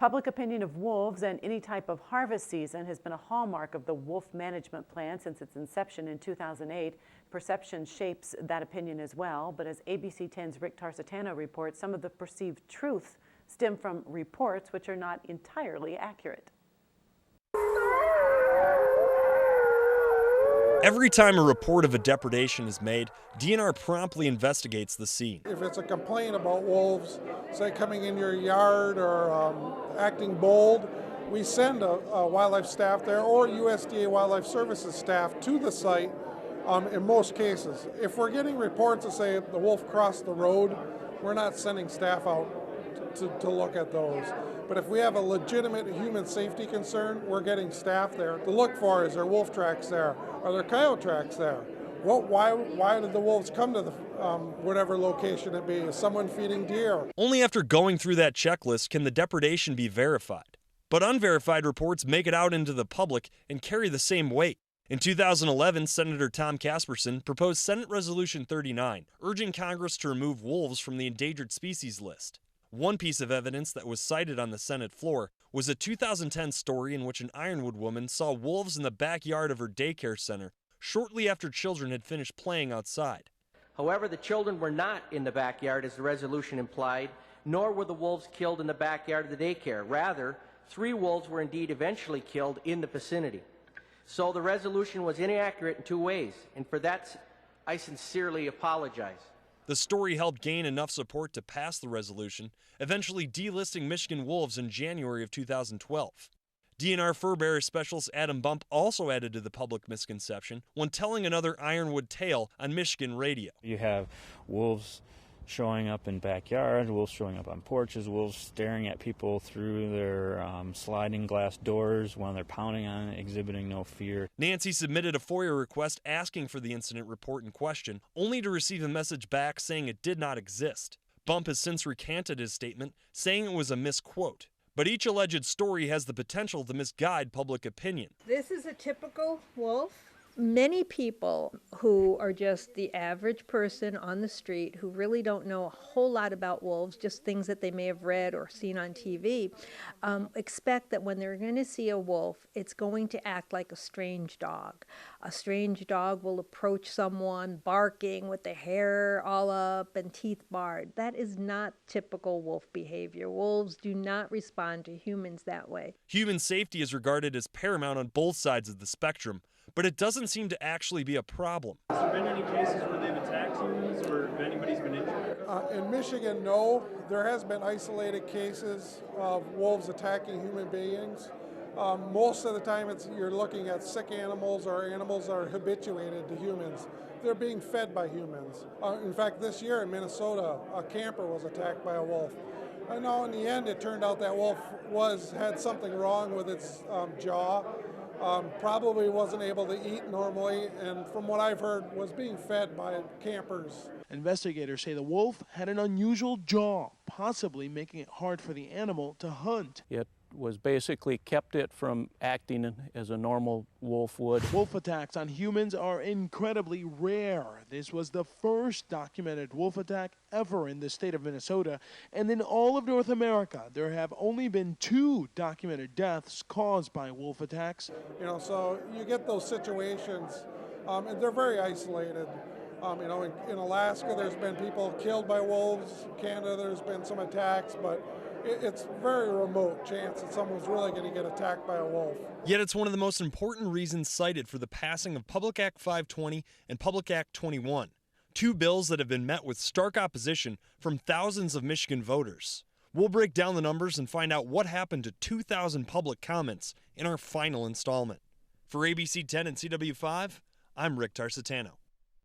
Public opinion of wolves and any type of harvest season has been a hallmark of the wolf management plan since its inception in 2008. Perception shapes that opinion as well, but as ABC 10's Rick Tarsitano reports, some of the perceived truth stem from reports which are not entirely accurate. Every time a report of a depredation is made, DNR promptly investigates the scene. If it's a complaint about wolves, say coming in your yard or acting bold, we send a wildlife staff there or USDA Wildlife Services staff to the site in most cases. If we're getting reports that say the wolf crossed the road, we're not sending staff out to look at those. But if we have a legitimate human safety concern, we're getting staff there to look for, is there wolf tracks there? Are there coyote tracks there? Why did the wolves come to the whatever location it be? Is someone feeding deer? Only after going through that checklist can the depredation be verified. But unverified reports make it out into the public and carry the same weight. In 2011, Senator Tom Casperson proposed Senate Resolution 39, urging Congress to remove wolves from the endangered species list. One piece of evidence that was cited on the Senate floor was a 2010 story in which an Ironwood woman saw wolves in the backyard of her daycare center shortly after children had finished playing outside. However, the children were not in the backyard as the resolution implied, nor were the wolves killed in the backyard of the daycare. Rather, 3 wolves were indeed eventually killed in the vicinity. So the resolution was inaccurate in 2 ways, and for that I sincerely apologize. The story helped gain enough support to pass the resolution, eventually delisting Michigan wolves in January of 2012. DNR Fur Bearer Specialist Adam Bump also added to the public misconception when telling another Ironwood tale on Michigan radio. You have wolves showing up in backyards, wolves showing up on porches, wolves staring at people through their sliding glass doors when they're pounding on it, exhibiting no fear. Nancy submitted a FOIA request asking for the incident report in question, only to receive a message back saying it did not exist. Bump has since recanted his statement, saying it was a misquote. But each alleged story has the potential to misguide public opinion. This is a typical wolf. Many people who are just the average person on the street who really don't know a whole lot about wolves, just things that they may have read or seen on TV, expect that when they're going to see a wolf, it's going to act like a strange dog. A strange dog will approach someone barking with the hair all up and teeth bared. That is not typical wolf behavior. Wolves do not respond to humans that way. Human safety is regarded as paramount on both sides of the spectrum, but it doesn't seem to actually be a problem. Has there been any cases where they've attacked humans or if anybody's been injured? In Michigan, no. There has been isolated cases of wolves attacking human beings. Most of the time you're looking at sick animals or animals that are habituated to humans. They're being fed by humans. In fact, this year in Minnesota, a camper was attacked by a wolf. I know in the end it turned out that wolf had something wrong with its jaw. Probably wasn't able to eat normally, and from what I've heard, was being fed by campers. Investigators say the wolf had an unusual jaw, possibly making it hard for the animal to hunt. It was basically kept it from acting as a normal wolf would. Wolf attacks on humans are incredibly rare. This was the first documented wolf attack ever in the state of Minnesota, and in all of North America, there have only been 2 documented deaths caused by wolf attacks. So you get those situations, and they're very isolated. In Alaska, there's been people killed by wolves. Canada, there's been some attacks, but it's very remote chance that someone's really going to get attacked by a wolf. Yet it's one of the most important reasons cited for the passing of Public Act 520 and Public Act 21, 2 bills that have been met with stark opposition from thousands of Michigan voters. We'll break down the numbers and find out what happened to 2,000 public comments in our final installment. For ABC 10 and CW5, I'm Rick Tarsitano.